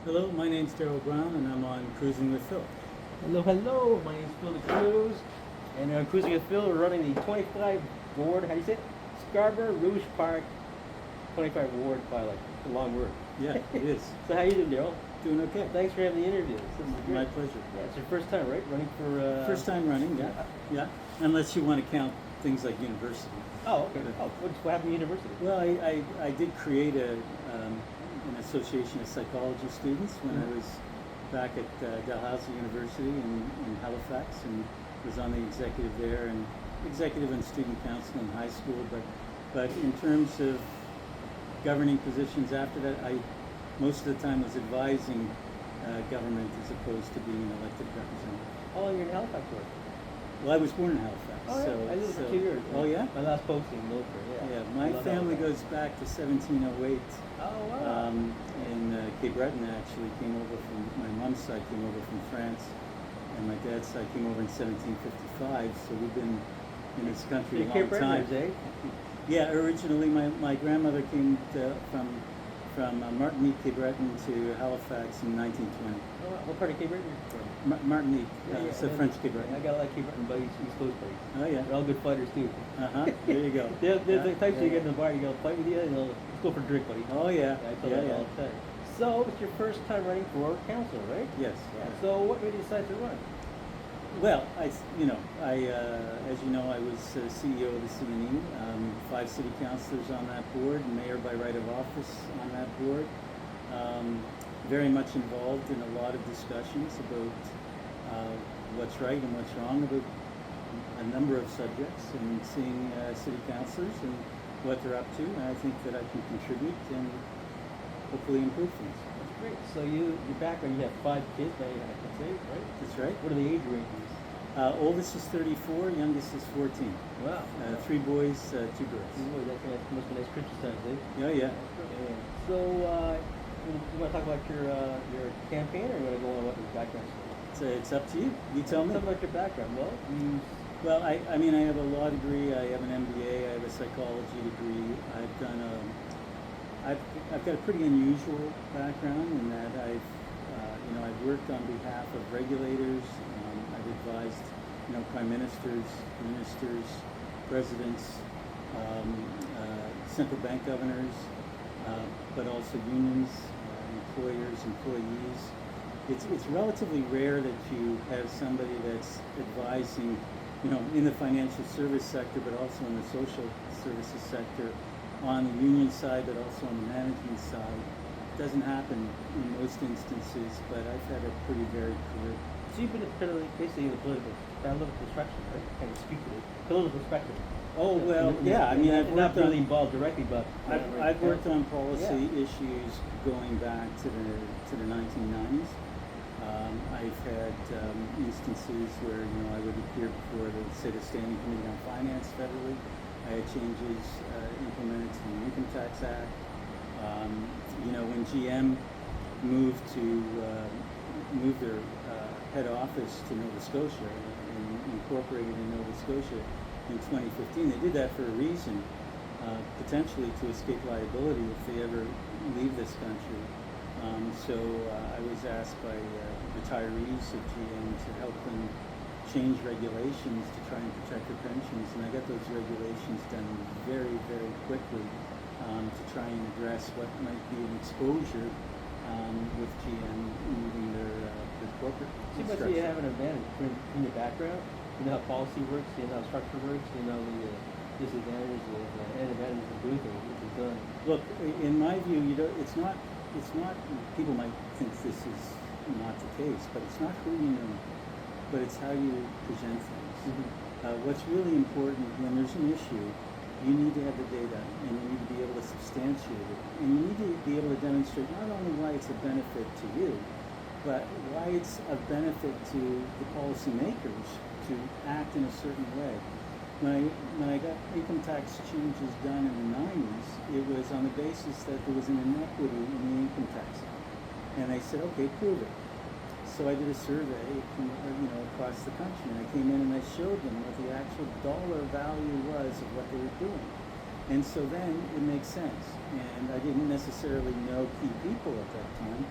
Hello, my name's Darrell Brown, and I'm on Cruising with Phil. Hello, hello. My name is Phil the Cruz, and I'm cruising with Phil. We're running the 25 ward. How do you say it? Scarborough-Rouge Park 25 ward by-election. It's a long word. Yeah, it is. So how you doing, Darrell? Doing okay. Thanks for having the interview. This is My great. pleasure. Yeah, it's your first time, right? Running for. First time running, yeah. Yeah. Unless you want to count things like university. Oh, okay. Oh, what happened at university? Well, I did create an association of psychology students when I was back at Dalhousie University in Halifax, and was on the executive there and executive and student council in high school. But in terms of governing positions after that, I most of the time was advising government as opposed to being an elected representative. How long you're in Halifax for? Well, I was born in Halifax. Oh, yeah. So I lived for 2 years. Oh, yeah? My last posting in military, yeah. Yeah, my family goes back to 1708. Oh, wow. In Cape Breton, actually came over from, my mom's side came over from France, and my dad's side came over in 1755, so we've been in this country a long Cape time. Bretoners, eh? Yeah, originally my grandmother came from Martinique, Cape Breton to Halifax in 1920. Oh, wow. What part of Cape Breton are you from? Martinique, Yeah, it's a French Cape Breton. I got a lot of Cape Breton buddies, East Coast buddies. Oh yeah. They're all good fighters too. There you go. There's the types you get in the bar, you go fight with you, and they'll let's go for a drink, buddy. Oh yeah. I tell that all the time. So it's your first time running for council, right? Yes. Yeah. So what made you decide to run? Well, as you know, I was CEO of the C.N.E. 5 city councillors on that board, mayor by right of office on that board. Very much involved in a lot of discussions about what's right and what's wrong about a number of subjects, and seeing city councillors and what they're up to. And I think that I can contribute and hopefully improve things. That's great. So your background, you have 5 kids, I can say, right? That's right. What are the age ranges? Oldest is 34, youngest is 14. Wow. 3 boys, 2 girls. Boy, that must be nice Christmas times, eh? Oh yeah. So you want to talk about your campaign, or you want to go on what your background is? So it's up to you. You tell me. Talk about your background. Well, I mean, I have a law degree. I have an MBA. I have a psychology degree. I've got a pretty unusual background in that I've worked on behalf of regulators. I've advised, prime ministers, presidents, central bank governors, but also unions, employers, employees. It's relatively rare that you have somebody that's advising, in the financial service sector, but also in the social services sector, on the union side, but also on the management side. It doesn't happen in most instances, but I've had a pretty varied career. So you've been basically in the political perspective, right? Kind of speak to the political perspective. Oh well, yeah. I mean, I've not worked really involved directly, but I've worked on policy issues going back to the 1990s. I've had instances where I would appear before the Standing Committee on Finance federally. I had changes implemented to the Income Tax Act. When GM moved their head office to Nova Scotia and incorporated in Nova Scotia in 2015, they did that for a reason, potentially to escape liability if they ever leave this country. So I was asked by retirees of GM to help them change regulations to try and protect their pensions, and I got those regulations done very, very quickly to try and address what might be an exposure with GM moving their corporate See, but you have an advantage in your background. You know how policy works, you know how structure works, you know the disadvantages and advantages of doing things, which is done. Look, in my view, it's not, people might think this is not the case, but it's not who you know, but it's how you present things. What's really important when there's an issue, you need to have the data, and you need to be able to substantiate it, and you need to be able to demonstrate not only why it's a benefit to you, but why it's a benefit to the policymakers to act in a certain way. When I got income tax changes done in the 90s, it was on the basis that there was an inequity in the income tax act. And they said, okay, prove it. So I did a survey across the country, and I came in and I showed them what the actual dollar value was of what they were doing. And so then it makes sense. And I didn't necessarily know key people at that time,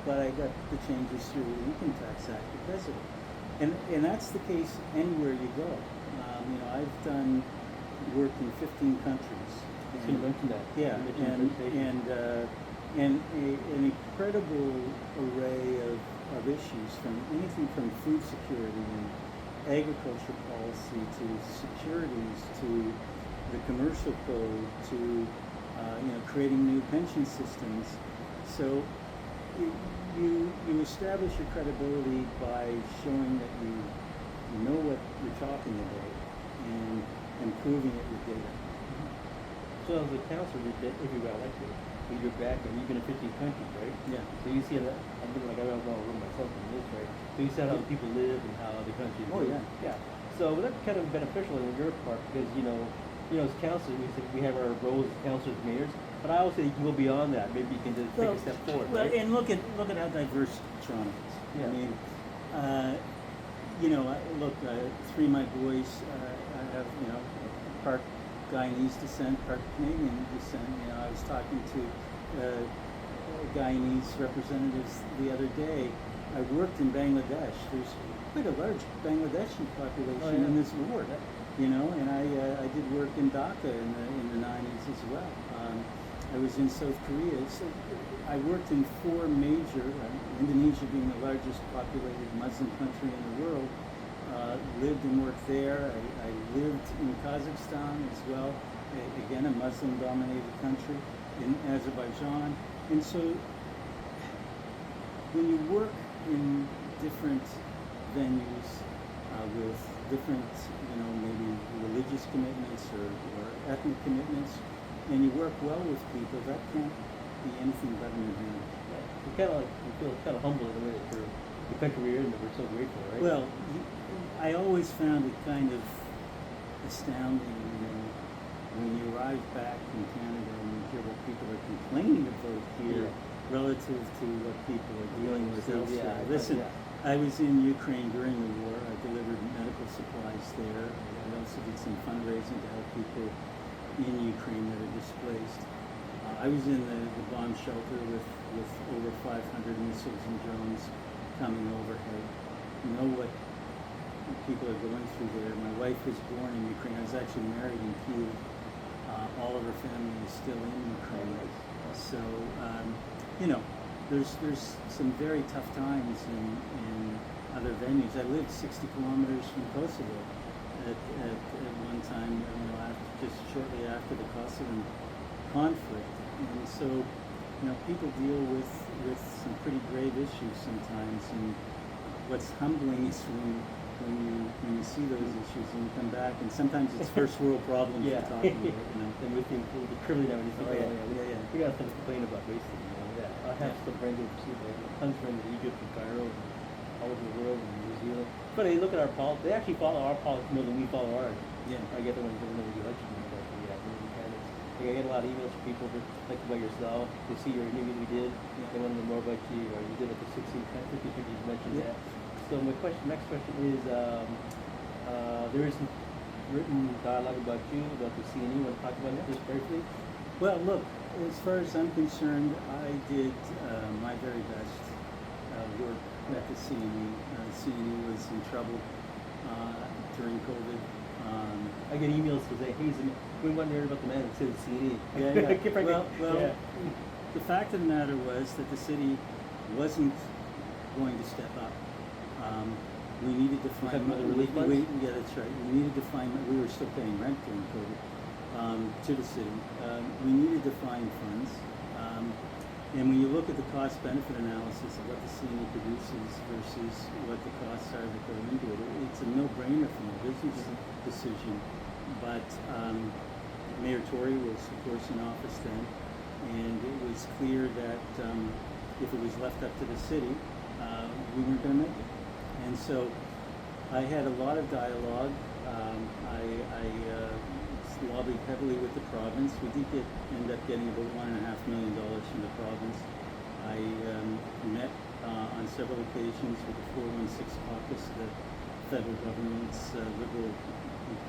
but I got the changes through the Income Tax Act because of it. And that's the case anywhere you go. You know, I've done work in 15 countries. I was going to mention that. Yeah, You mentioned and an incredible array of issues, from anything from food security and agriculture policy to securities to the commercial code to you know, creating new pension systems. So you establish your credibility by showing that you know what you're talking about and proving it with data. So as a councillor, if you got elected, you look back and you've been in 15 countries, right? Yeah. So you see that, I've been like, I don't know myself in this, right? So you see how the people live and how the country Oh, lives. yeah. Yeah. So that's kind of beneficial in your part because, you know, as councillors, we have our roles as councillors, mayors, but I also think you can go beyond that. Maybe you can just take a step forward, Well, right? and look at how diverse Toronto is. Yeah. I mean, you know, look, three of my boys have, you know, part Guyanese descent, part Canadian descent. You know, I was talking to Guyanese representatives the other day. I worked in Bangladesh. There's quite a large Bangladeshi population in this ward. You know, and I did work in Dhaka in the 90s as well. I was in South Korea. So I worked in four major, Indonesia being the largest populated Muslim country in the world. Lived and worked there. I lived in Kazakhstan as well, again a Muslim-dominated country, in Azerbaijan. And so when you work in different venues with different, you know, maybe religious commitments or ethnic commitments, and you work well with people, that can't be anything but an advantage. You kind of like, you feel kind of humble in a way that for the country we're in that we're so grateful, right? Well, I always found it kind of astounding when you arrive back in Canada and you hear what people are complaining about here relative to what people are dealing with elsewhere. Listen, I was in Ukraine during the war. I delivered medical supplies there. I also did some fundraising to help people in Ukraine that are displaced. I was in the bomb shelter with over 500 missiles and drones coming overhead. You know what people are going through there. My wife was born in Ukraine. I was actually married in Kyiv. All of her family is still in Ukraine. So, you know, there's some very tough times in other venues. I lived 60 kilometers from Kosovo at one time, you know, just shortly after the Kosovan conflict. And so, you know, people deal with some pretty grave issues sometimes. And what's humbling is when you see those issues and you come back, and sometimes it's first world problems you're talking about, you know. And we think the criminal now when you think, we got something to complain about basically, you know. Yeah. I have some friends overseas, tons of friends in Egypt and Cairo and all over the world and New Zealand. But they look at our politics, they actually follow our politics more than we follow ours. Yeah. I get the ones that know the election, you know, but really kind of. I get a lot of emails from people that like about yourself, to see your interview we did, they want to know more about you, or you did like the 16 countries, you just mentioned that. So my next question is, there is some written dialogue about you, about the C.N.E. You want to talk about that just briefly? Well, look, as far as I'm concerned, I did my very best work at the C.N.E. C.N.E. was in trouble during COVID. I get emails to say, hey, we want to hear about the man that said C.N.E. Well, the fact of the matter was that the city wasn't going to step up. We needed to find relief funds? Yeah, that's right. We needed to find. We were still paying rent during COVID to the city. We needed to find funds. And when you look at the cost-benefit analysis of what the C.N.E. produces versus what the costs are that go into it, it's a no-brainer from a business decision. But Mayor Tory was, of course, in office then, and it was clear that if it was left up to the city, we weren't going to make it. And so I had a lot of dialogue. I lobbied heavily with the province. We did end up getting about $1.5 million from the province. I met on several occasions with the 416 caucus, the federal government's Liberal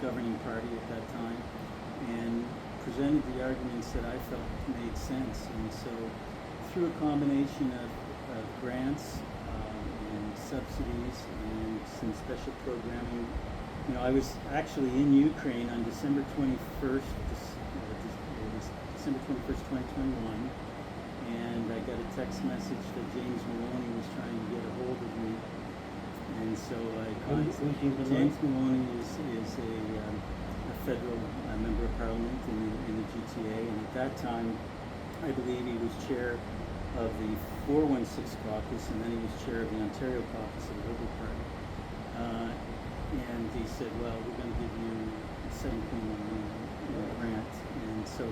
governing party at that time, and presented the arguments that I felt made sense. And so through a combination of grants and subsidies and some special programming. You know, I was actually in Ukraine on December 21st, December 21st, 2021, and I got a text message that James Maloney was trying to get a hold of me. And so I contacted James Maloney is a federal member of parliament in the GTA, and at that time I believe he was chair of the 416 caucus, and then he was chair of the Ontario caucus of the Liberal Party. And he said, well, we're going to give you $7.1 million grant. And so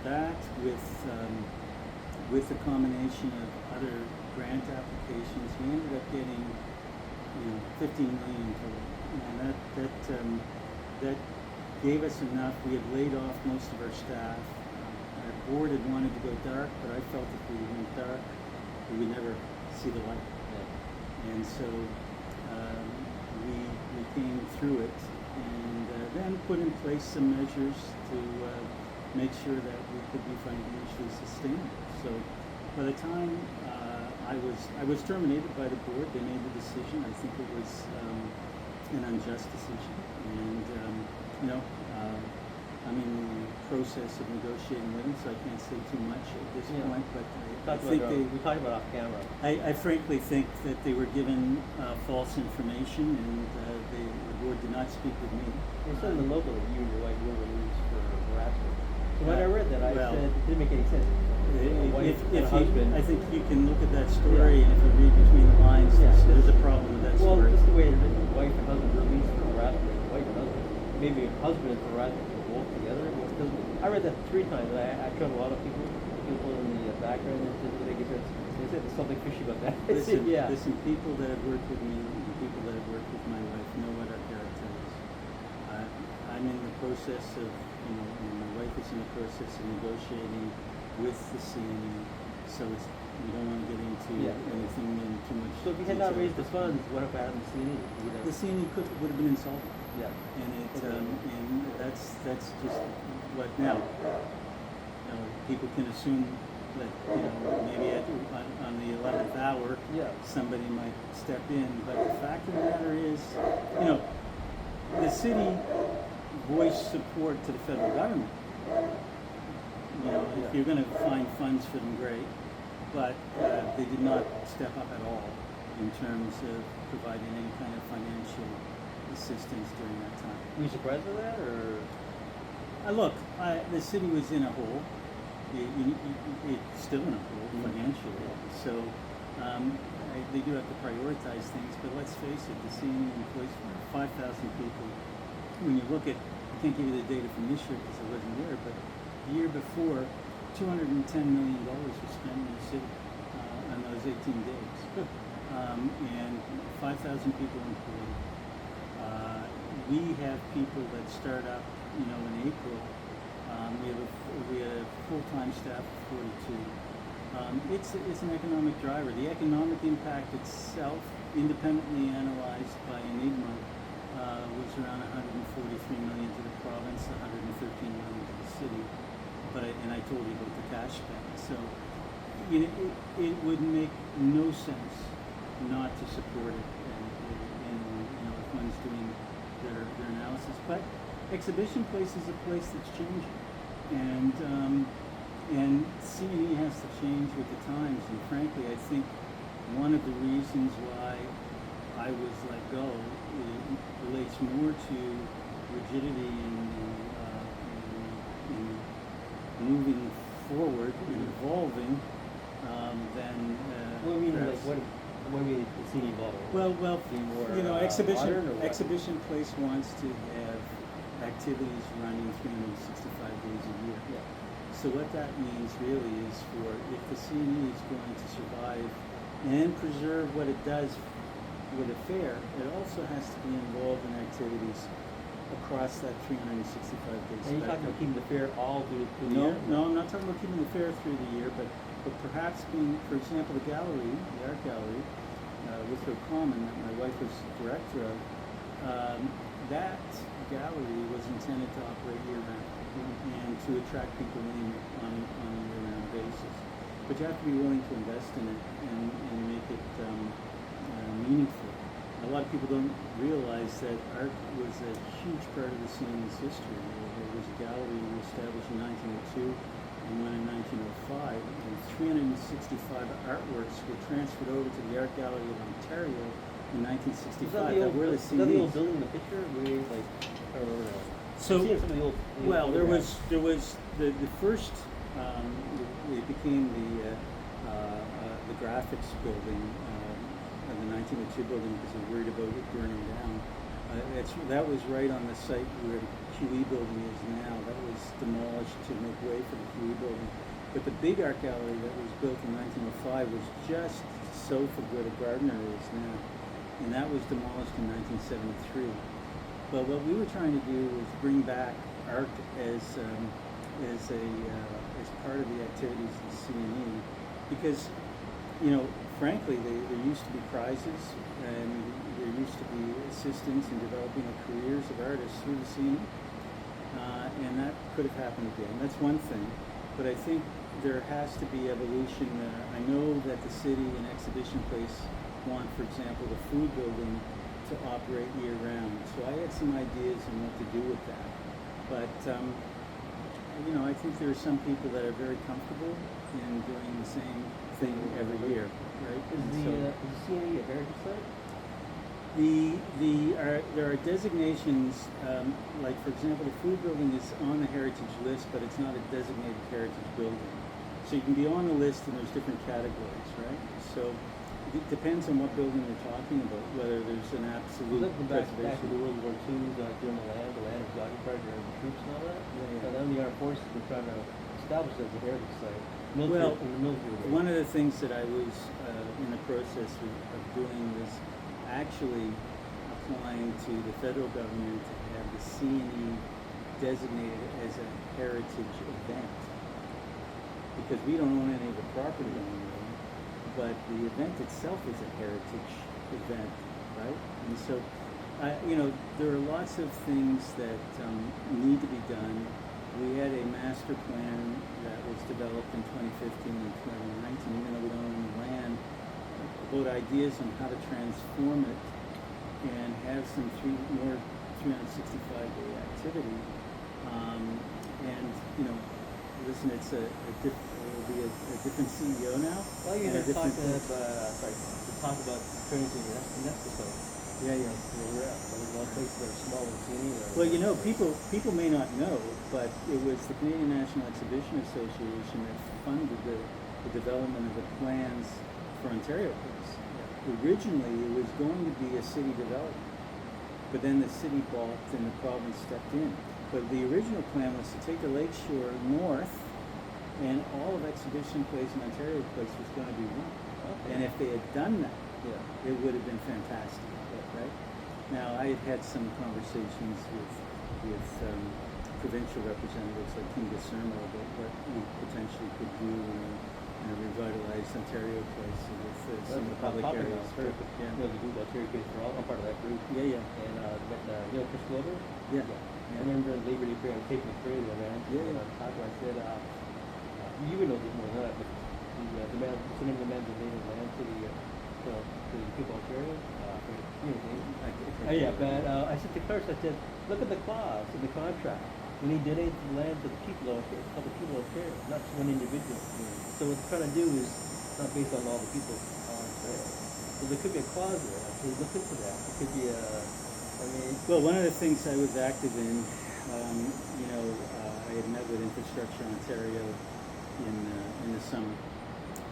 that with the combination of other grant applications, we ended up getting, you know, $15 million total. And that gave us enough. We had laid off most of our staff. Our board had wanted to go dark, but I felt if we went dark, we would never see the light. Yeah. And so we came through it, and then put in place some measures to make sure that we could be financially sustainable. So by the time I was terminated by the board, they made the decision. I think it was an unjust decision, and you know, I'm in the process of negotiating with them, so I can't say too much at this point. But I think we talked about off camera. I frankly think that they were given false information, and the board did not speak with me. They said in the local that you and your wife were released for harassment. So when I read that, I said it didn't make any sense. I think you can look at that story, and if you read between the lines, there's a problem with that story. Well, just the way it's written, wife and husband released for harassment, wife and husband. Maybe husband and harassment were both together. I read that 3 times, and I showed a lot of people in the background, and they said there's something fishy about that. Listen, people that have worked with me, people that have worked with my wife know what our character is. I'm in the process of, you know, and my wife is in the process of negotiating with the C.N.E, so we don't want to get into anything in too much. So if you had not raised the funds, what if I had the C.N.E? The C.N.E would have been insolvent. Yeah. And and that's just what now. You know, people can assume that, you know, maybe on the 11th hour, somebody might step in. But the fact of the matter is, you know, the city voiced support to the federal government. You know, if you're going to find funds for them, great. But they did not step up at all in terms of providing any kind of financial assistance during that time. Were you surprised by that, or? Look, the city was in a hole. It's still in a hole financially. So they do have to prioritize things. But let's face it, the C.N.E employs 5,000 people. When you look at, I can't give you the data from this year because I wasn't there, but the year before, $210 million was spent in the city on those 18 days. And 5,000 people employed. We have people that start up, you know, in April. We have a full-time staff of 42. It's an economic driver. The economic impact itself, independently analyzed by Enigma, was around $143 million to the province, $113 million to the city. And I told you about the cash spend. So it would make no sense not to support it, and you know, if one's doing their analysis. But Exhibition Place is a place that's changing, and C.N.E has to change with the times. And frankly, I think one of the reasons why I was let go relates more to rigidity in moving forward and evolving than. What do you mean, like what do you mean the C.N.E evolving? Well, more, you know, Exhibition Place wants to have activities running 365 days a year. Yeah. So what that means really is if the C.N.E is going to survive and preserve what it does with a fair, it also has to be involved in activities across that 365 days. And you're talking about keeping the fair all through the year? No, I'm not talking about keeping the fair through the year, but perhaps being, for example, the gallery, the art gallery, Withrow Common, that my wife was director of, that gallery was intended to operate year-round and to attract people in on a year-round basis. but you have to be willing to invest in it and make it meaningful. A lot of people don't realize that art was a huge part of the C.N.E's history. There was a gallery established in 1902 and one in 1905, and 365 artworks were transferred over to the Art Gallery of Ontario in 1965. That were the is that the old C.N.Es. building in the picture? Where like, I don't remember now. So, I've seen some of the old well, there photographs. was the first, it became the graphics building, the 1902 building, because they were worried about it burning down. That was right on the site where the QE building is now. That was demolished to make way for the QE building. But the big art gallery that was built in 1905 was just south of where the Gardner is now, and that was demolished in 1973. But what we were trying to do was bring back art as part of the activities of the C.N.E. because, you know, frankly, there used to be prizes and there used to be assistance in developing the careers of artists through the C.N.E. And that could have happened again. That's one thing. But I think there has to be evolution. I know that the city and Exhibition Place want, for example, the food building to operate year-round. So I had some ideas on what to do with that. But, you know, I think there are some people that are very comfortable in doing the same thing every year, right? Is the C.N.E. a heritage site? There are designations, like for example, the food building is on the heritage list, but it's not a designated heritage building. So you can be on the list and there's different categories, right? So it depends on what building you're talking about, whether there's an absolute Back to preservation. the World War II, during the land was occupied during the troops and all that. Yeah. And then the armed forces were trying to establish it as a heritage site. Well, In the military. one of the things that I was in the process of doing was actually applying to the federal government to have the C.N.E. designated as a heritage event. Because we don't own any of the property on there, but the event itself is a heritage event, right? And so, you know, there are lots of things that need to be done. We had a master plan that was developed in 2015 and 2019, even though we don't own the land, about ideas on how to transform it and have some more 365-day activity. And, you know, listen, it'll be a different CEO now. Well, you and a had talked different- to talk about turning to an UNESCO site. Yeah, yeah. Where we're at. There's a lot of places that are small and teeny. Well, you know, people may not know, but it was the Canadian National Exhibition Association that funded the development of the plans for Ontario Place. Originally, it was going to be a city development, but then the city balked and the province stepped in. But the original plan was to take the lakeshore north, and all of Exhibition Place and Ontario Place was going to be one. Okay. And if they had done that, Yeah. it would have been fantastic, right? Now, I had had some conversations with provincial representatives like King Discerno about what we potentially could do in a revitalized Ontario Place with some of the public areas. You know, the group Ontario Kids for All. I'm part of that group. Yeah, yeah. And met, you know, Chris Glover? Yeah. I remember the Labor Day Parade on Cape McCrae, man. Yeah, And yeah. I talked to him, I said, you would know this more than that, but the man, what's the name of the man that donated land to the people of Ontario? You know, yeah, but I said to Clark, I said, look at the clause in the contract. When he donated the land to the people of Ontario, not to one individual. So what they're trying to do is not based on all the people of Ontario. So there could be a clause there. I said, look into that. It could be a, I mean. Well, one of the things I was active in, you know, I had met with Infrastructure Ontario in the summer,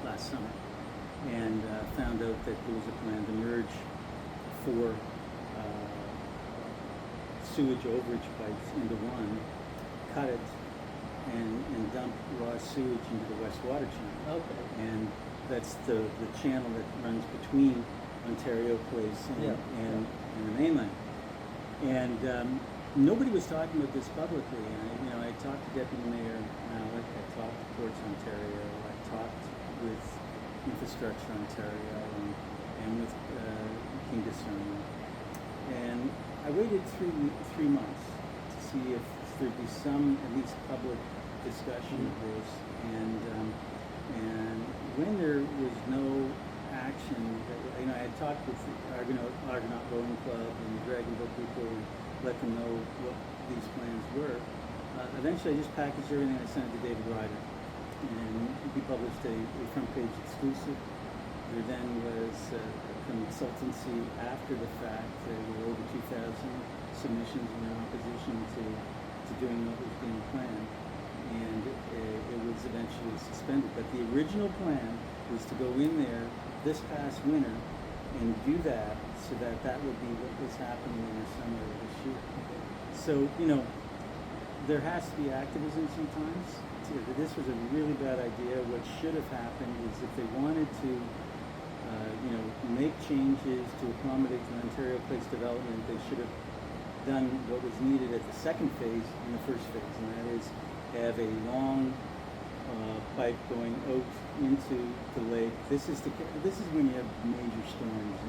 last summer, and found out that there was a plan to merge 4 sewage overage pipes into one, cut it, and dump raw sewage into the West Water Channel. Okay. And that's the channel that runs between Ontario Place and the mainland. And nobody was talking about this publicly. And I talked to Deputy Mayor Malik, I talked to Ports Ontario, I talked with Infrastructure Ontario, and with King Discerno. And I waited 3 months to see if there'd be some, at least public discussion of this. And And when there was no action, I had talked with the Argonaut Rowing Club and the Dragonville people and let them know what these plans were. Eventually, I just packaged everything and I sent it to David Ryder, and he published a front page exclusive. There then was a consultancy after the fact. There were over 2,000 submissions in opposition to doing what was being planned, and it was eventually suspended. But the original plan was to go in there this past winter and do that, so that would be what was happening in the summer of this year. So, there has to be activism sometimes. This was a really bad idea. What should have happened is if they wanted to, make changes to accommodate the Ontario Place development, they should have done what was needed at the second phase in the first phase, and that is have a long pipe going out into the lake. This is when you have major storms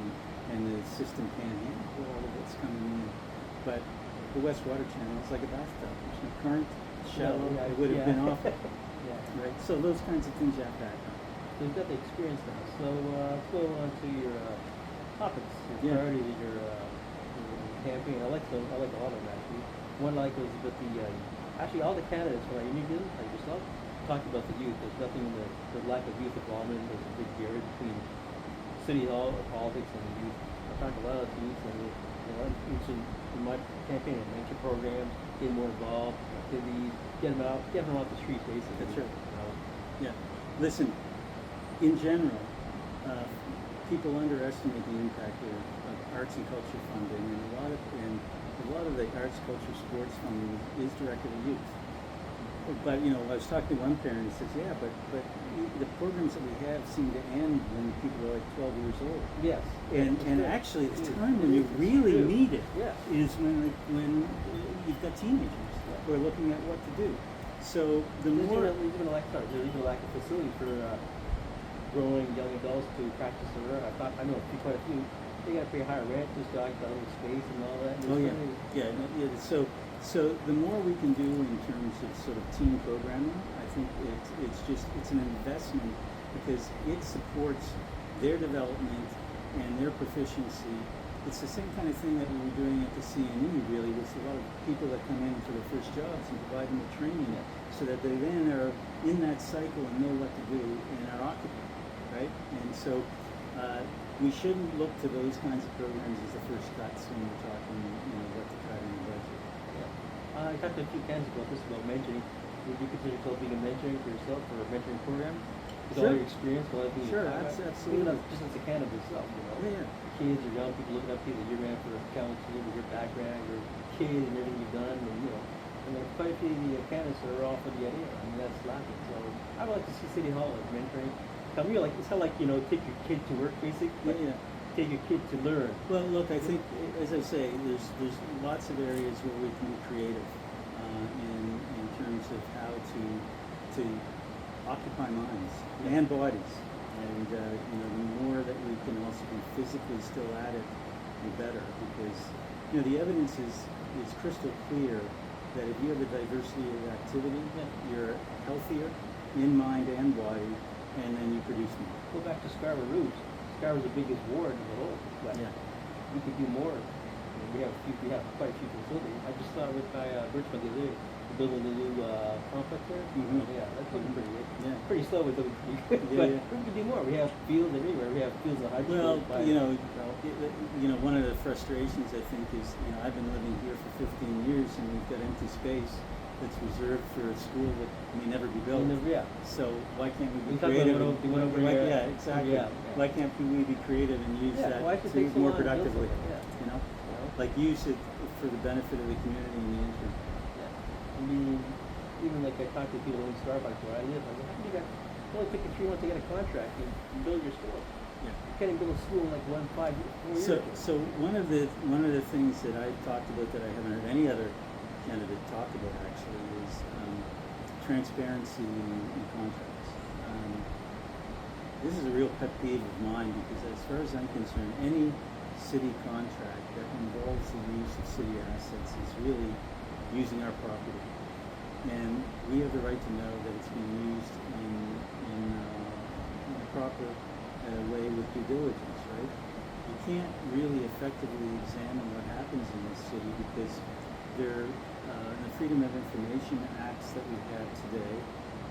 and the system can't handle all of what's coming in. But the West Water Channel is like a bathtub. There's no current, shallow. It would have been awful. Yeah. Right. So those kinds of things you have to act on. So you've got the experience now. So let's go on to your topics, your priorities, your campaign. I like a lot of them actually. One I like was about actually all the candidates when I interviewed them, like yourself, talked about the youth. There's nothing the lack of youth involvement. There's a big barrier between city hall or politics and the youth. I talked to a lot of the youth, and I'm interested in my campaign and mentor programs, get more involved, activities, get them off the street basically. That's right. Yeah. Listen, in general, people underestimate the impact of arts and culture funding, and a lot of the arts, culture, sports funding is directed at youth. But I was talking to one parent who says, "Yeah, but the programs that we have seem to end when people are like 12 years old." Yes. And actually, the time when you really need it Yeah. is when you've got teenagers who are looking at what to do. So the more there's even a lack of facility for growing young adults to practice their art. I know quite a few. They got to pay higher rent, just got a little space and all that. So the more we can do in terms of sort of team programming, I think it's an investment because it supports their development and their proficiency. It's the same kind of thing that we were doing at the C.N.E. really, with a lot of people that come in for their first jobs and provide them with training so that they then are in that cycle and know what to do and are occupied, right? And so we shouldn't look to those kinds of programs as the first cuts when we're talking, what to cut in the budget. I talked to a few candidates about this, about mentoring. Would you consider yourself being a mentoring for yourself or a mentoring program? With all your experience, with everything Absolutely. Even just as a candidate yourself, kids or young people looking up to you that you ran for council with your background, your kid and everything you've done, and there's quite a few of the candidates that are all for the idea. I mean, that's lacking. So I would like to see City Hall as mentoring. It's not like, take your kid to work, basically. Take your kid to learn. Well, look, I think, as I say, there's lots of areas where we can be creative in terms of how to occupy minds and bodies. And the more that we can also be physically still at it, the better. Because the evidence is crystal clear that if you have a diversity of activity, you're healthier in mind and body, and then you produce more. Go back to Scarborough-Rouge. Scarborough's the biggest ward in the whole. But we could do more. We have quite a few facilities. I just saw with my Birchmont the other day, building a new complex there. That's looking pretty good. Pretty slow, but looking pretty good. But we could do more. We have fields everywhere. We have fields of high school. Well, one of the frustrations I think is, I've been living here for 15 years and we've got empty space that's reserved for a school that may never be built. So why can't we be creative? Exactly. Why can't we be creative and use that more productively? Like use it for the benefit of the community and the interim. I mean, even like I talked to people in Starbucks where I live. I go, how come it only took you 3 months to get a contract and build your store? You can't even build a school in like 4 years. So one of the things that I talked about that I haven't heard any other candidate talk about actually is transparency in contracts. This is a real pet peeve of mine because as far as I'm concerned, any city contract that involves the use of city assets is really using our property. And we have the right to know that it's being used in proper way with due diligence, right? You can't really effectively examine what happens in this city because there, in the Freedom of Information Acts that we have today,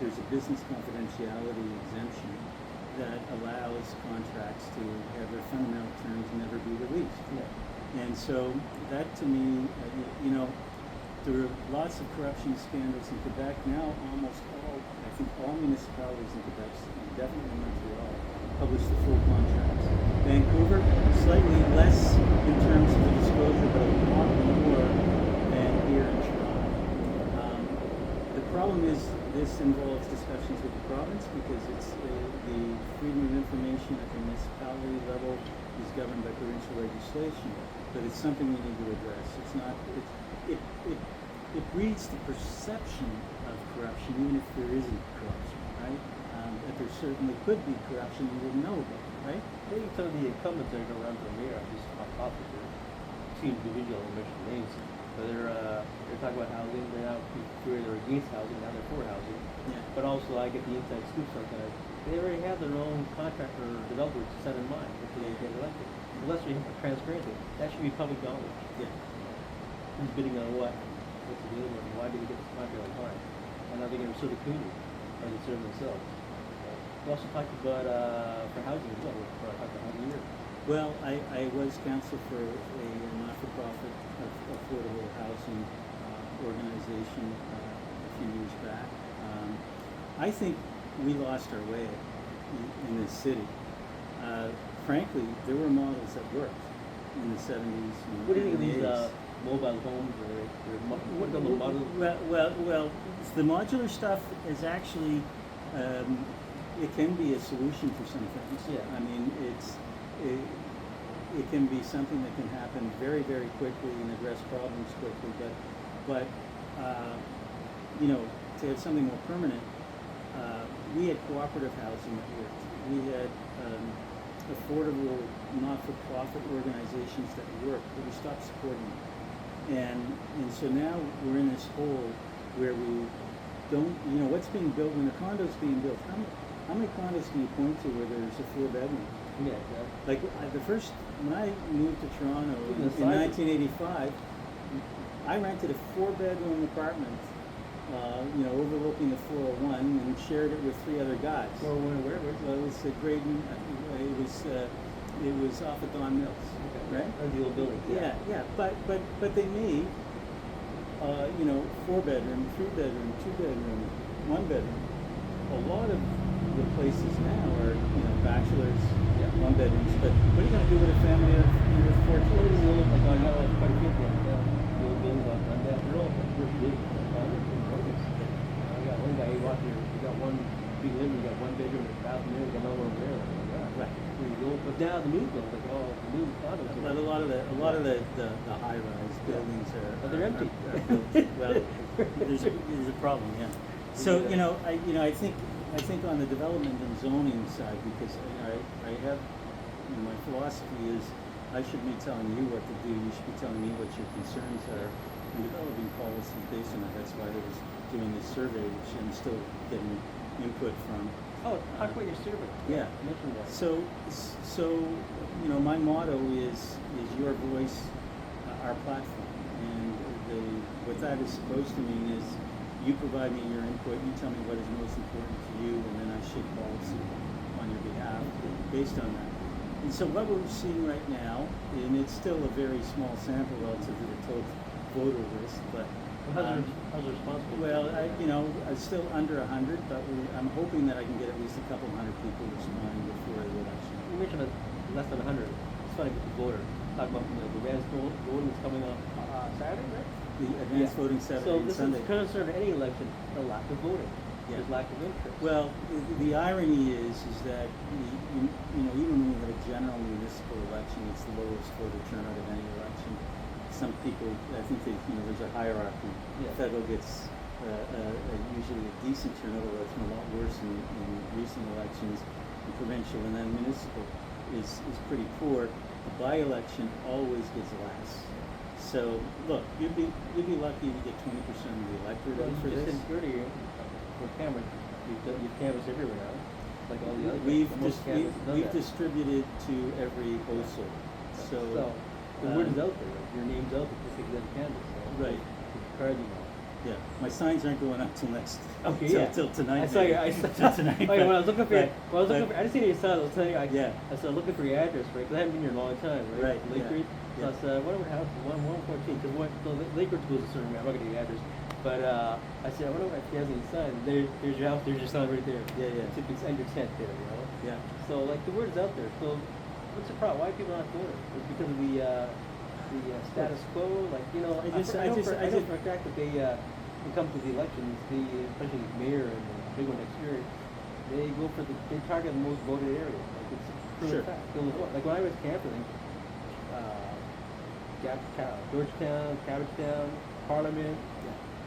there's a business confidentiality exemption that allows contracts to have their fundamental terms never be released. Yeah. And so that to me, you know, there are lots of corruption scandals in Quebec now. Almost all, I think all municipalities in Quebec, and definitely Montreal, publish the full contracts. Vancouver, slightly less in terms of the disclosure, but a lot more than here in Toronto. The problem is this involves discussions with the province because it's the freedom of information at the municipality level is governed by provincial legislation, but it's something we need to address. It's not. It breeds the perception of corruption, even if there isn't corruption, right? That there certainly could be corruption we didn't know about, right? Maybe some of the incumbents that are going to run for mayor, just off topic here, two individual mention names, but they're talking about housing. They're now they're against housing, now they're for housing. Yeah. But also, I get the inside scoop sometimes. They already have their own contractor or developers set in mind if they get elected. Unless we have transparency, that should be public knowledge. Yeah. Who's bidding on what? What's the deal with it? Why did they get this contract on time? And are they going to serve the community? Or they serve themselves? We also talked about for housing as well. We're talking about housing here. Well, I was counsel for a not-for-profit affordable housing organization a few years back. I think we lost our way in this city. Frankly, there were models that worked in the 70s. What do you think of these mobile homes? What are the models? Well, the modular stuff is actually, it can be a solution for some things. Yeah. I mean, it can be something that can happen very, very quickly and address problems quickly. But you know, to have something more permanent, we had cooperative housing that worked. We had affordable, not-for-profit organizations that worked, but we stopped supporting them. And so now we're in this hole where we don't, you know, what's being built, when a condo's being built, how many condos can you point to where there's a 4-bedroom? Yeah, exactly. Like when I moved to Toronto in 1985, I rented a 4-bedroom apartment, you know, overlooking the 401 and shared it with 3 other guys. Where? Well, it was at Graydon, it was off at Don Mills, Okay. right? Or the old building. Yeah. But they made, you know, 4-bedroom, 3-bedroom, 2-bedroom, 1-bedroom. A lot of the places now are, you know, bachelors, 1-bedrooms. But what are you going to do with a family of 4 What kids? is the old, like I know quite a few of them, the old buildings on that, they're all pretty big. I got one guy, he walked here, he got one big living, he got 1 bedroom, and 1,000 there, he got another one over there. Right. Pretty cool. But now the new buildings, like all the new condos. But a lot of the high-rise buildings are. But they're empty. Are built, well, there's a problem, yeah. So you know, I think on the development and zoning side, because I have, you know, my philosophy is I shouldn't be telling you what to do. You should be telling me what your concerns are and developing policies based on that. That's why I was doing this survey, which I'm still getting input from. Oh, talk about your survey. Yeah. Mention that. So you know, my motto is your voice, our platform, and what that is supposed to mean is you provide me your input, you tell me what is most important to you, and then I shape policy on your behalf based on that. And so what we're seeing right now, and it's still a very small sample relative to the total voter list, but How's the response? well, it's still under 100, but I'm hoping that I can get at least a couple hundred people responding before the election. You mentioned less than 100. It's funny with the voter. Talk about the advanced voting is coming up Saturday, right? The advanced voting Saturday and Sunday. So this is concern of any election, the lack of voting. Yeah. There's lack of interest. Well, the irony is that you know, even when we have a general municipal election, it's the lowest voter turnout of any election. Some people, I think that, you know, there's a hierarchy. Yeah. Federal gets usually a decent turnout, although it's been a lot worse in recent elections. And provincial and then municipal is pretty poor. The by-election always gets last. So look, you'd be lucky to get 20% of the electorate out for this. Just in 30 for Cameron, you've canvassed everywhere now. like all the other We've campuses. Most campuses have done we've that. distributed to every OSOL. So, the word is out there, like, your name's out there, just because of campus, so. Right. Card, you know. yeah, my signs aren't going up till next, Okay, till, yeah. till tonight. I saw you, maybe. I saw, Till tonight. okay, when I was looking for, but- when I was looking but- for, I just seen your sign, I was telling you, Yeah. I started looking for your address, right, because I haven't been here in a long time, right? Right, Lake yeah, Ridge, so yeah. I said, what do we have, 114, because so Lake Ridge was a certain, I'm not gonna give you the address, but, I said, I wonder if he has any sign, there's your house, there's your sign right there. Yeah, yeah. It's under tent there, you know? Yeah. So, like, the word's out there, so, what's the problem, why are people not doing it? It's because of the status quo, like, you know, I know for a fact that they, when it comes to the elections, especially the mayor and the big one next year, they go for they target the most voted area. Like it's proven Sure. fact. Like when I was camping, Georgetown, Cabbagetown, Parliament,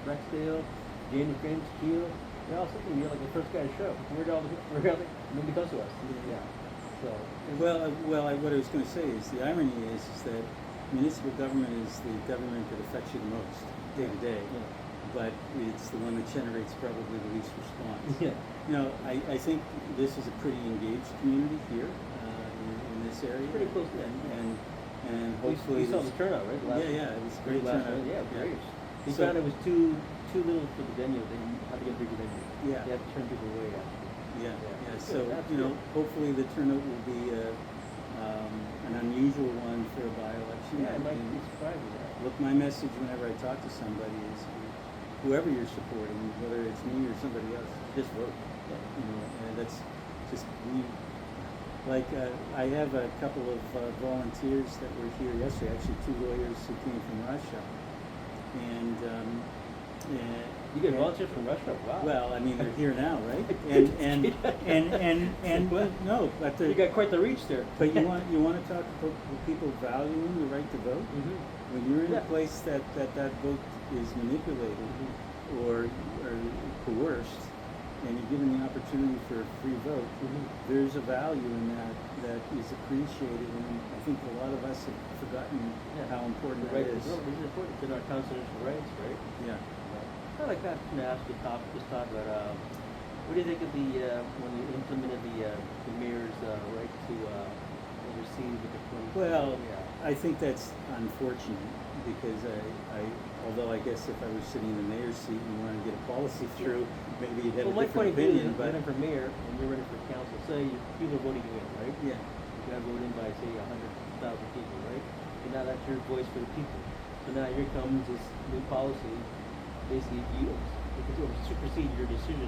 Rexdale, Jane French, Keel, they're all sitting here like the first guy to show. Nobody comes to us. Yeah. So. Well, what I was going to say is the irony is that municipal government is the government that affects you the most day to day. Yeah. But it's the one that generates probably the least response. Yeah. You know, I think this is a pretty engaged community here in this area. Pretty close to that. And hopefully we saw the turnout, right? Yeah, it was a great turnout. Yeah, great. He So- found it was too little for the venue. They had to get a bigger venue. Yeah. They had to turn people away. Actually. Yeah. That's So good. That's you know, good. hopefully the turnout will be an unusual one for a by-election. Yeah, it might And be surprising. Yeah. look, my message whenever I talk to somebody is, whoever you're supporting, whether it's me or somebody else, just vote. You know, and that's just like I have a couple of volunteers that were here yesterday. Actually, 2 lawyers who came from Russia, and You get volunteers from Russia? Wow. well, I mean, they're here now, right? And well, no, but You got quite the reach there. but you want to talk about people valuing the right to vote. Mm-hmm. When you're in Yeah. a place that vote is manipulated or coerced, and you're given the opportunity for a free vote, there's a value in that is appreciated, and I think a lot of us have forgotten how important The right that to is. vote is important. It's in our constitutional rights, right? Yeah. I like that. I'm gonna ask you talk about what do you think of the when you implemented the mayor's right to oversee the deployment? Well, yeah. I think that's unfortunate because although I guess if I was sitting in the mayor's seat and wanted to get a policy through, maybe you'd have Well, a my point different of view is opinion. But running for mayor and you're running for council. Say people are voting you in, right? yeah, You got voted in by say 100,000 people, right? And now that's your voice for the people. So now here comes this new policy. Basically, it could supersede your decision.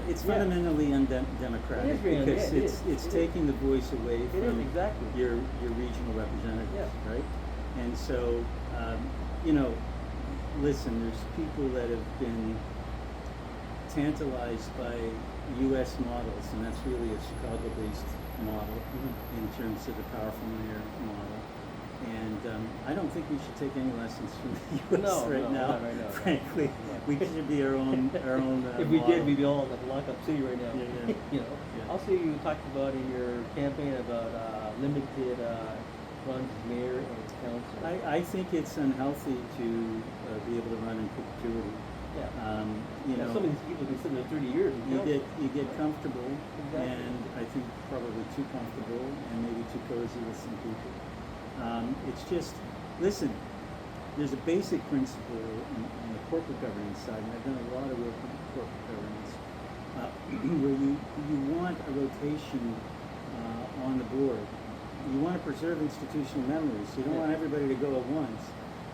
it's fundamentally undemocratic It is really, because yeah, it is. it's It is. taking the voice away It from is, exactly. your regional representatives, Yeah. right? And so, you know, listen, there's people that have been tantalized by U.S. models, and that's really a Chicago-based model in terms of the powerful mayor model. And I don't think we should take any lessons from the U.S. No, now. not right now, no. Frankly, we should be our own. If we model. did, we'd be all like a lock-up city right now. Yeah. You know. Yeah. Also, you talked about in your campaign about limited runs as mayor and council. I think it's unhealthy to be able to run in perpetuity. Yeah. You know, some of these people can sit there 30 years. And you get comfortable, Exactly. and I think probably too comfortable, and maybe too cozy with some people. It's just, listen, there's a basic principle in the corporate governance side, and I've done a lot of work in corporate governance, where you want a rotation on the board. You want to preserve institutional memories. You don't want everybody to go at once,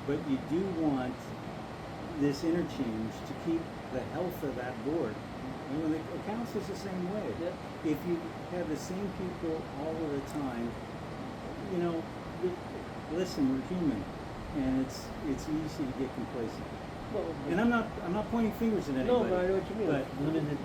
but you do want this interchange to keep the health of that board. And when the council's the same way. Yeah. If you have the same people all of the time, you know, listen, we're human, and it's easy to get complacent. Well, And I'm not pointing fingers at anybody. no, but I know what you mean. But,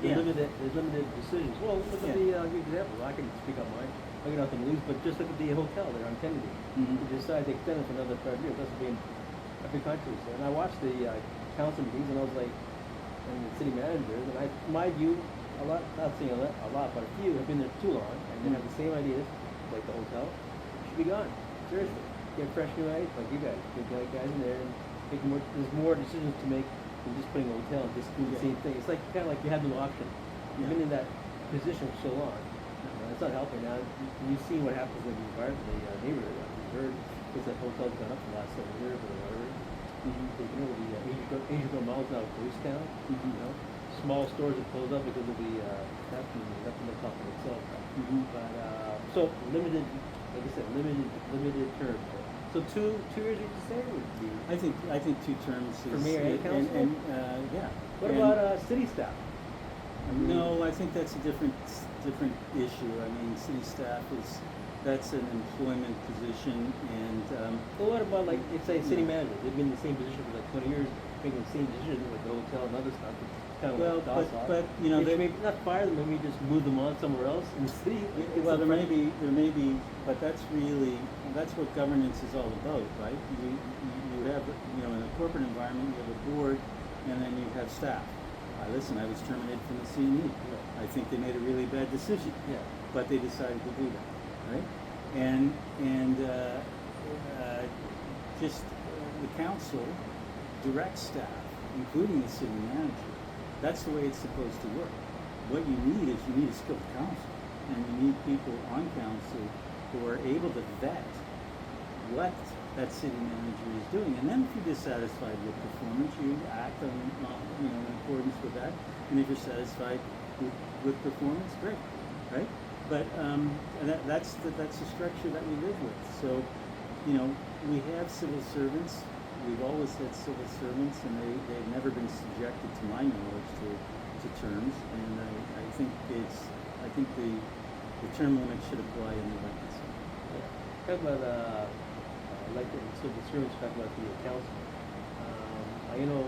There's limited decisions. Well, look at Yeah. I'll give you an example. I can speak on mine. I got nothing to lose, but just look at the hotel there on Kennedy. Mhm. They decide to extend it for another 5 years. That's being a big controversy. And I watched the council meetings, and I was like, and the city managers, and my view, not saying a lot, but a few have been there too long, and they have the same ideas, like the hotel, should be gone. Seriously. Get fresh new ideas, like you guys. Get guys in there and make more, there's more decisions to make than just putting a hotel and just doing the same thing. It's like kind of like you have no option. You've been in that position for so long. It's not helping now. You've seen what happens in the environment, the neighborhood. We've heard because that hotel's gone up the last 7 years or whatever. Taking over the Asian Miles now, ghost town. You know, small stores that closed up because of the theft and nothing to talk for itself. But so limited, like I said, limited term. So two years, would you say, would be? I think 2 terms is For mayor and council? yeah. What And- about city staff? No, I think that's a different issue. I mean, city staff that's an employment position, and Well, what about like, it's a city manager? They've been in the same position for like 20 years, making the same decision with the hotel and other stuff. It's kind of well, like docile. but you know, Maybe not fire them, maybe just move them on somewhere else in the city. well, there may be, but that's what governance is all about, right? You have, you know, in a corporate environment, you have a board, and then you have staff. Listen, I was terminated from the C.N.E. I think they made a really bad decision. Yeah. But they decided to do that, right? And just the council directs staff, including the city manager. That's the way it's supposed to work. What you need is you need a skilled council, and you need people on council who are able to vet what that city manager is doing. And then if you're dissatisfied with performance, you act on you know, in accordance with that. And if you're satisfied with performance, great, right? But that's the structure that we live with. So, you know, we have civil servants. We've always had civil servants, and they've never been subjected, to my knowledge, to terms. And I think the term limit should apply in the elected side. Talk about so the servants talk about the council. I know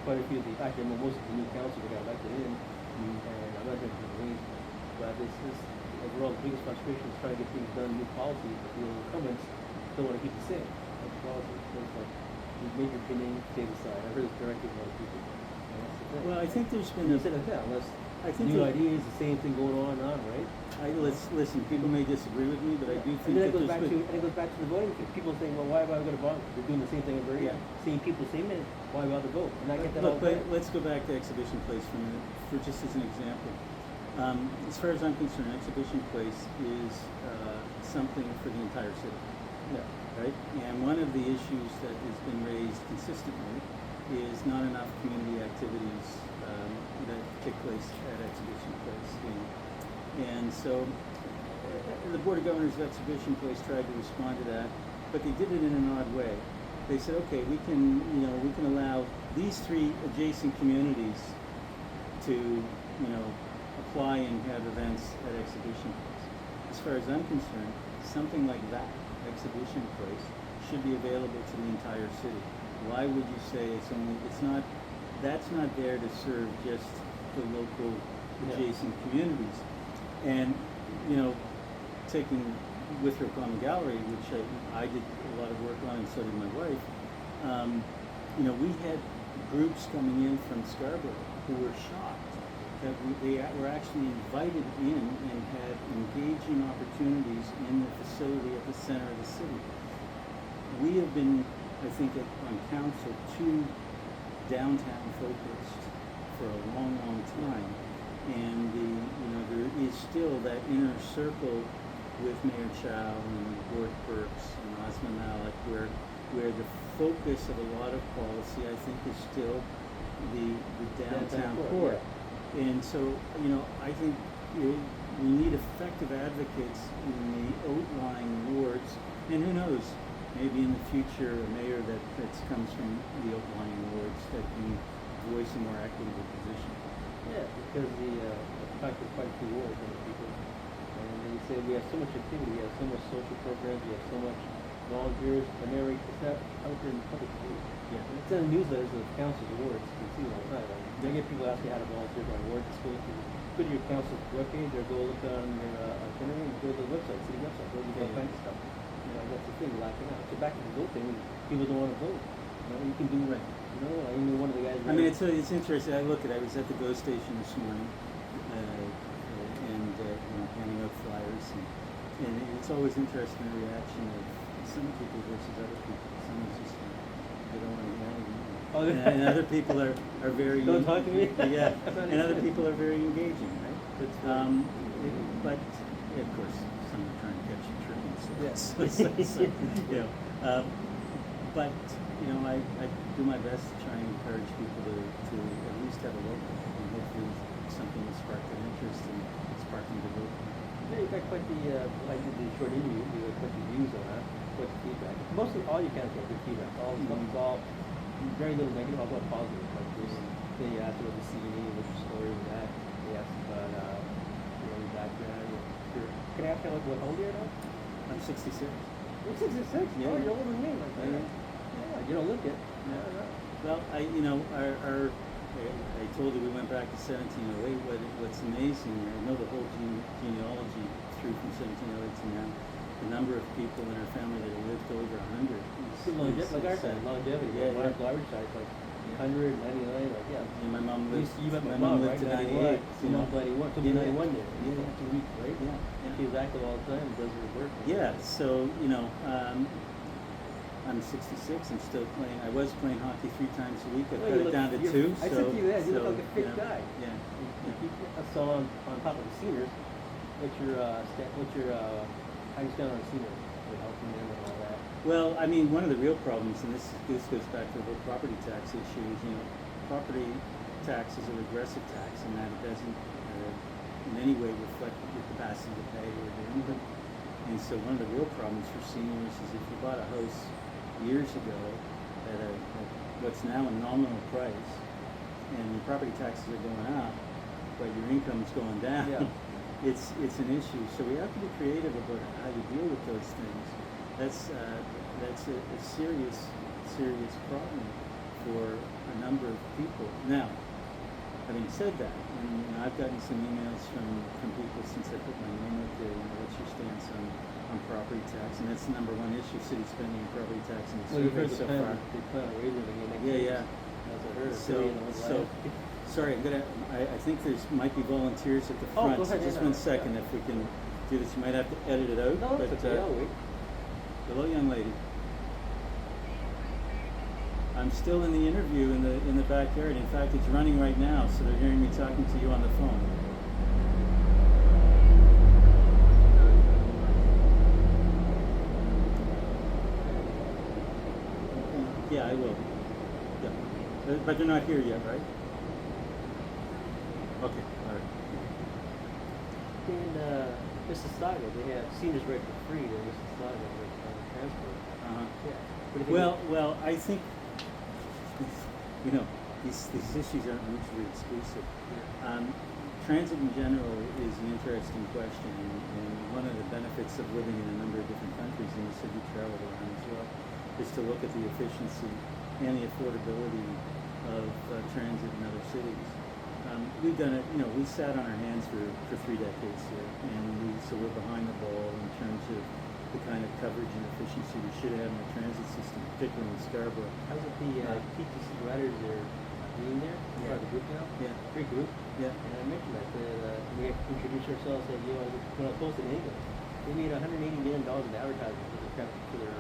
quite a few of the, actually most of the new council that got elected in, and I'm not going to be but this is overall the biggest frustration is trying to get things done, new policies, but the incumbents don't want to keep the same. That's policy. So it's like, you've made your opinion, stay aside. I've heard this directly from other people. And that's the thing. Well, I think there's been You said it, yeah, unless new ideas, the same thing going on and on, right? Listen, people may disagree with me, but I do think and then it that goes back there's to the voting thing. People saying, well, why am I going to vote? They're doing the same thing every year. Seeing people say, man, why bother vote? And I get that all But let's go back to Exhibition Place for a minute, just as an example. As far as I'm concerned, Exhibition Place is something for the entire city. Yeah. Right? And one of the issues that has been raised consistently is not enough community activities that take place at Exhibition Place. You know. And so the Board of Governors of Exhibition Place tried to respond to that, but they did it in an odd way. They said, okay, we can allow these 3 adjacent communities to, you know, apply and have events at Exhibition Place. As far as I'm concerned, something like that, Exhibition Place, should be available to the entire city. Why would you say that's not there to serve just the local adjacent communities? And, you know, taking Withrow Common Gallery, which I did a lot of work on, and so did my wife, you know, we had groups coming in from Scarborough who were shocked that they were actually invited in and had engaging opportunities in the facility at the center of the city. We have been, I think, on council, too downtown focused for a long, long time. And there is still that inner circle with Mayor Chow and Gord Burks and Osman Malik, where the focus of a lot of policy, I think, is still the downtown core. Yeah. And so, you know, I think we need effective advocates in the outlying wards, and who knows, maybe in the future a mayor that comes from the outlying wards that can voice a more equitable position. Yeah, because the fact there's quite a few wards in the people, and they say we have so much activity, we have so much social programs, we have so much volunteers, and it's not out there in the public view. Yeah. And it's in the newsletters of council's awards, you can see it all the time. I get people asking how to volunteer for an award to go to your council webpage or go look on their itinerary and go to the website, city website, go look at all kinds of stuff. You know, that's the thing, lacking out. So back to the vote thing, people don't want to vote. You know, you can do right. You know, I knew one of the guys. I mean, it's interesting. I was at the GO station this morning, and handing out flyers, and it's always interesting the reaction of some people versus other people. Some is just they don't want to hear anything. Oh, and other people are very. Don't talk to me? Yeah, and other people are very engaging, right? That's funny. But yeah, of course, some are trying to catch a train. Yes. You know, but you know, I do my best to try and encourage people to at least have a look, and hopefully something will spark their interest and spark them to vote. Yeah, you got quite the, I did the short interview, you got quite the views on that, quite the feedback. Mostly all you can get good feedback, all the stuff is all very little negative, all about positive. Like this, then you asked about the C.N.E, what's your story with that? They asked about, you know, your background, can I ask you what old you are now? I'm 66. You're 66? Yeah. Oh, you're older than me, like that. Yeah. Yeah, you don't look it. No. Well, I told you we went back to 1708. What's amazing, I know the whole genealogy through from 1708 to now. The number of people in our family that have lived over 100. Like our side, longevity. Yeah, Our average side, like 100, 99, like yeah. And my mom lived. You met my mom, lived right? to 98. 98. Your mom's 91. She'll be 91 there. Yeah. 2 weeks, right? Yeah. She was active all the time and does her work. Yeah. So I'm 66. I'm still playing. I was playing hockey 3 times a week. I cut it down to 2. I said to you that. You look like a fit you know, guy. Yeah. So on top of the seniors, what's your how do you stand on the seniors? Like helping them and all that. Well, I mean, one of the real problems, and this goes back to the whole property tax issue, is property tax is a regressive tax, and that it doesn't in any way reflect your capacity to pay or the income. And so one of the real problems for seniors is if you bought a house years ago at what's now a nominal price, and your property taxes are going up, but your income's going down. Yeah. It's an issue. So we have to be creative about how you deal with those things. That's a serious problem for a number of people. Now, having said that, and I've gotten some emails from people since I put my name up there. What's your stance on property tax? And that's the number one issue: city spending and property tax in the Well, you've heard so the far. they plan on raising it again next year. Yeah. That's what I heard. So, sorry, I think there's might be volunteers at the front. Go ahead, so just yeah, 1 second, if we can do this. You might have to edit it out. No, but, it's okay. I'll wait. Hello, young lady. I'm still in the interview in the backyard. In fact, it's running right now, so they're hearing me talking to you on the phone. Yeah, I will. Yeah, but they're not here yet, right? Okay, all right. In Mississauga, they have seniors rate for free in Mississauga with transport. Uh-huh. Yeah. What do you think? Well, I think these issues aren't mutually exclusive. Transit in general is an interesting question, and one of the benefits of living in a number of different countries, and you said you traveled around as well, is to look at the efficiency and the affordability of transit in other cities. We've done it, we sat on our hands for 3 decades here, and so we're behind the ball in terms of the kind of coverage and efficiency we should have in the transit system, particularly in Scarborough. How's it the TTC riders are being there? Yeah. Part of the group now? Yeah. Great group. Yeah. And I mentioned that we have to introduce ourselves that when I posted in England, they made $180 million in advertising for their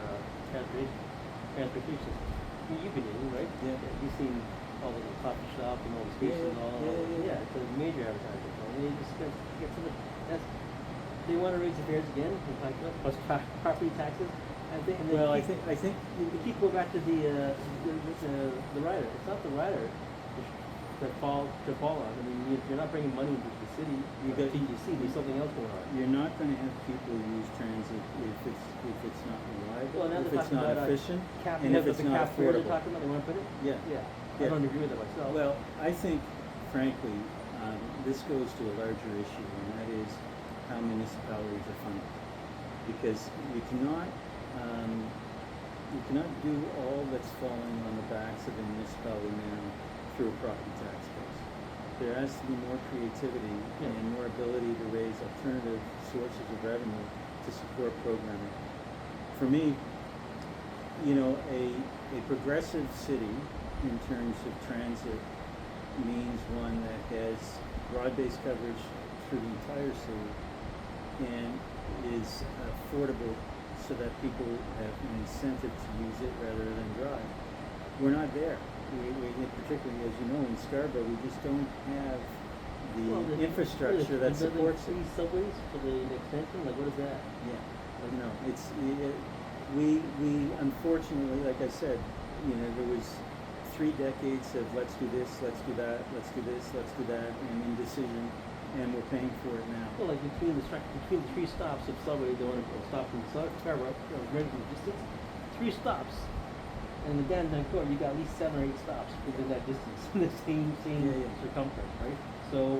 transportation system. You've been in, right? Yeah. You've seen all the coffee shop and all the stations, Yeah. It's a major advertising. And they just get some of they want to raise the fares again, plus property taxes. I think you keep going back to the rider. It's not the rider to fall on. I mean, you're not bringing money into the city. You got TTC. There's something else going on. You're not going to have people use transit if it's not reliable, Well, now if they're it's talking not about efficient, cap. and if it's not They're affordable. talking about they want to put it. Yeah. Yeah. I don't agree with that myself. Well, I think, frankly, this goes to a larger issue, and that is how municipalities are funded. Because you cannot do all that's falling on the backs of a municipality now through a property tax base. There has to be more creativity and more ability to raise alternative sources of revenue to support programming. For me, a progressive city in terms of transit means one that has broad-based coverage through the entire city and is affordable so that people have an incentive to use it rather than drive. We're not there. particularly as you know in Scarborough, we just don't have the Well, infrastructure that supports it. These subways for the extension, like what is that? Yeah, no, we unfortunately, like I said, you know, there was 3 decades of let's do this, let's do that, let's do this, let's do that, and indecision, and we're paying for it now. Well, like between the 3 stops of subway, the one that stops in Scarborough, regular distance, 3 stops. And the downtown core, you got at least 7 or 8 stops within that distance, in the same circumference, right? So,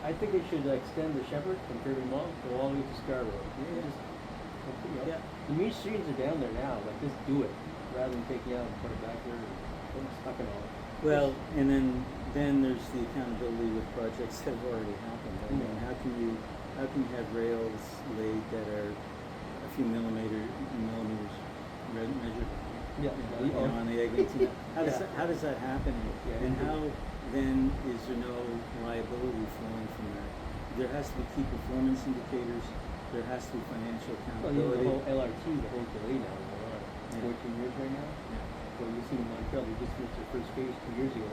I think they should extend the Shepherd from Fairview Mall go all the way to Scarborough. The main streets are down there now, like just do it, rather than take it out and put it back there and stuck it all. Well, and then there's the accountability with projects that have already happened. I mean, how can you have rails laid that are a few millimeters measured? Yeah, you know, on the Eglinton. How does that happen? And how then is there no liability flowing from that? There has to be key performance indicators. There has to be financial accountability. Well, the whole LRT, the whole delay now is on 14 years right now. Yeah. Well, you see in Montreal, they just finished their first phase 2 years ago.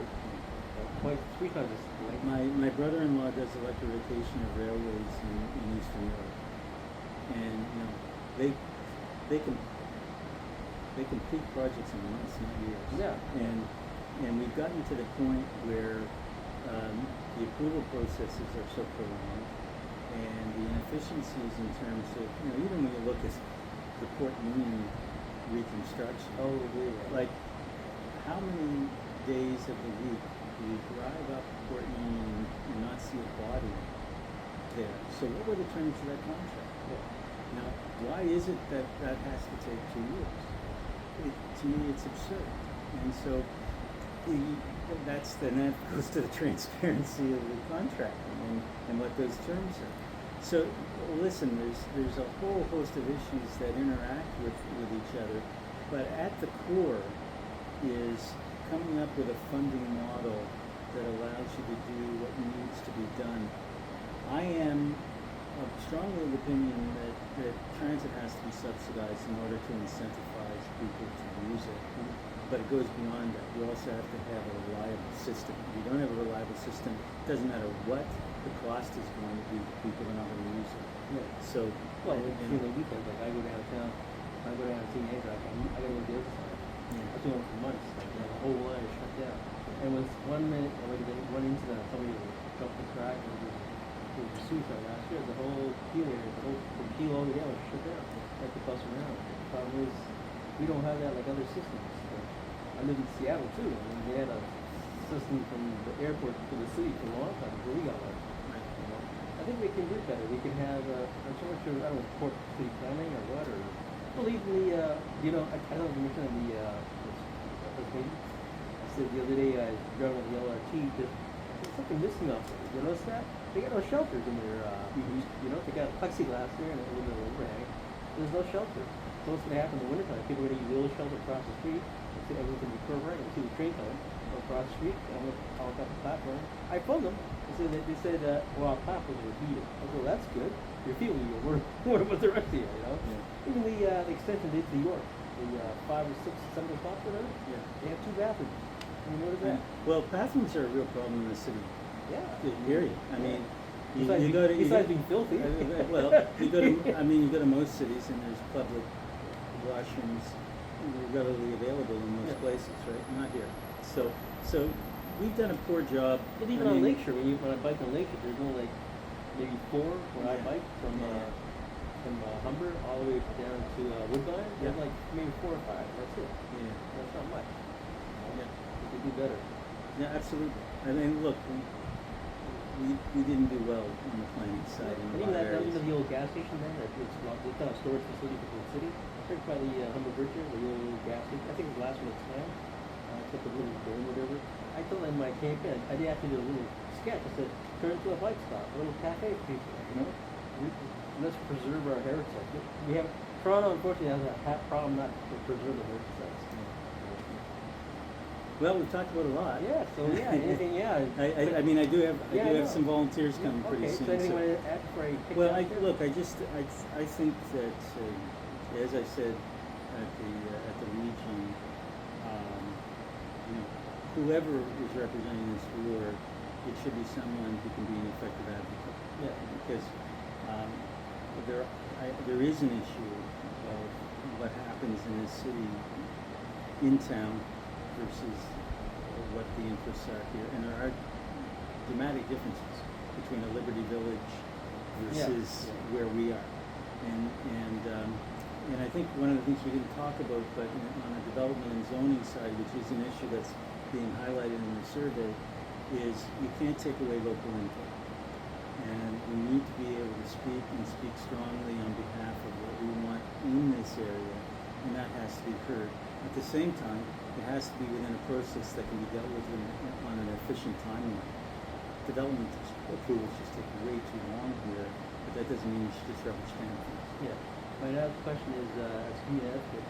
Twice, 3 times as late. My brother-in-law does electrification of railways in Eastern Europe, and you know they complete projects in months, not years. Yeah. And we've gotten to the point where the approval processes are so prolonged, and the inefficiencies in terms of, you know, even when you look at the Port Union reconstruction. Oh, yeah. Like, how many days of the week do you drive up Port Union and not see a body there? So what were the terms of that contract? Yeah. Now, why is it that has to take 2 years? To me, it's absurd. And so that goes to the transparency of the contract and what those terms are. So listen, there's a whole host of issues that interact with each other, but at the core is coming up with a funding model that allows you to do what needs to be done. I am strongly of the opinion that transit has to be subsidized in order to incentivize people to use it. But it goes beyond that. You also have to have a reliable system. If you don't have a reliable system, it doesn't matter what the cost is going to be, people are not going to use it. Yeah. So, well, you know, weekends, like I go downtown, I go down to C.N.E, I gotta go to the other side. yeah. I was doing it for months, like the whole line is shut down. And with 1 minute, one incident, somebody jumped the track, and there was a suicide last year, the whole queue area, from Keel all the way down was shut down. Had to bus around. The problem is, we don't have that like other systems. I lived in Seattle too, and they had a system from the airport to the city for a long time before we got one. You know? I think we can do better. We can have I'm so much I don't know, port city planning or what, or believe me, you know, I don't know if you mentioned the meeting. I said the other day I drove on the LRT, there's something missing off there. You notice that? They got no shelters in their you know, they got plexiglass there and a little bit of overhang. There's no shelter. So what's gonna happen in the wintertime? People are gonna use the old shelter across the street. Everyone's gonna be curved right. You see the train coming across the street. I'm gonna talk up the platform. I phoned them. They said well, our platforms were heated. I said, well, that's good. You're feeling you. What about the rest of you? You know. Yeah. Even the extension did to York, the 5 or 6, 7 o'clock, whatever. Yeah. They have 2 bathrooms. I mean, what is that? Well, bathrooms are a real problem in the city. Yeah. Period. I mean, besides being filthy. Well, you go to most cities and there's public washrooms readily available in most places, right? Not here. So we've done a poor job. But even on Lakeshore, when I bike on Lakeshore, there's only like maybe 4 when I bike from Humber all the way down to Woodbine. There's like maybe 4 or 5. That's it. Yeah. That's not much. Yeah. We could do better. Yeah, absolutely. I mean, look, we didn't do well on the planning side. And even the old gas station there, it's kind of storage facility for the city. Right by the Humber Bridge here, the old gas station. I think it was the last one at slammed. Took a little dome, whatever. I told them in my campaign, I did actually do a little sketch. I said, turn to a bike stop, a little cafe for people, you know? Let's preserve our heritage. We have, Toronto unfortunately has a problem not to preserve the heritage sites. Well, we've talked about a lot. Yeah, so anything, I mean, I do have some volunteers coming pretty soon. So anything you want to add before I kick well, I think that, as I said at the region, you know, whoever is representing this board, it should be someone who can be an effective advocate. Yeah. Because there is an issue of what happens in this city, in town, versus what the interests are here, and there are dramatic differences between a Liberty Village versus where we are, and I think one of the things we didn't talk about, but on the development and zoning side, which is an issue that's being highlighted in the survey, is you can't take away local input. And we need to be able to speak and speak strongly on behalf of what we want in this area, and that has to be heard. At the same time, it has to be within a process that can be dealt with on an efficient timeline. Development approvals just take way too long here, but that doesn't mean you should just rubber stamp things. Yeah. My next question is, as community advocate,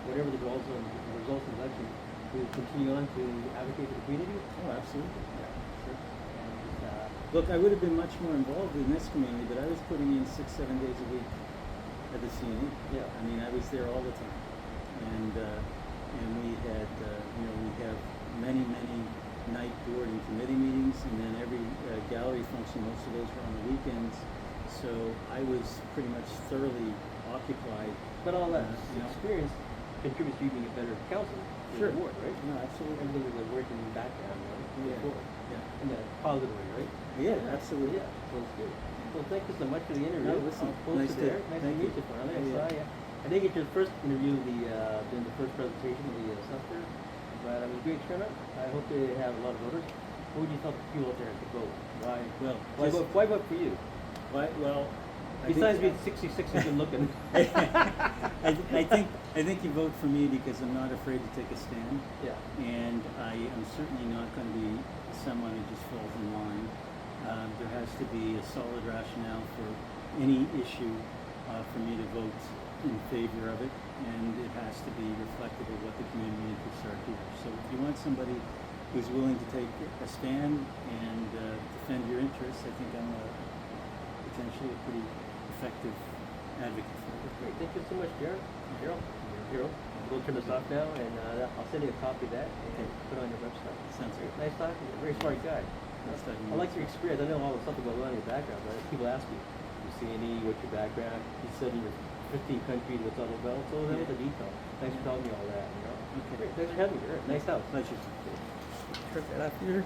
whatever the results of the election, will you continue on to advocate for the community? Oh, absolutely. Yeah, sure. And, Look, I would have been much more involved in this community, but I was putting in 6-7 days a week at the C.N.E. Yeah. I mean, I was there all the time, and we had, we have many night board and committee meetings, and then every gallery function. Most of those were on the weekends, so I was pretty much thoroughly occupied. but all that you know. experience contributes to you being a better counselor to Sure. the board, right? No, absolutely. Everything is a working background, right? Yeah. Before. Yeah. In a positive way, right? Yeah, absolutely. Yeah, well, it's good. Well, thank you so much for the interview. No, listen, I'll post nice it to- there. Nice to thank meet you. you, Farley. I Yeah. saw you. I didn't get your first interview during the first presentation of the software, but it was a great turnout. I hope they have a lot of voters. What would you tell people out there to vote? Why? Well, Why vote for you? well. Besides being 66 and good looking. I think you vote for me because I'm not afraid to take a stand, Yeah. and I am certainly not going to be someone who just falls in line. There has to be a solid rationale for any issue for me to vote in favor of it, and it has to be reflective of what the community interests are here. So if you want somebody who's willing to take a stand and defend your interests, I think I'm potentially a pretty effective advocate for it. Great. Thank you so much, Darrell. We'll turn this off now, and I'll send you a copy of that and put it on your website. Sounds good. Nice talking to you. Very smart guy. Nice talking to I you. like your experience. I know all the stuff that goes on in your background, but people ask me, your C.N.E, what's your background? You said you were 15 countries, what's all about? So that was the detail. Thanks for telling me all that. You know? Okay. Great. Thanks for having me. Nice house. Pleasure. Turn that up here.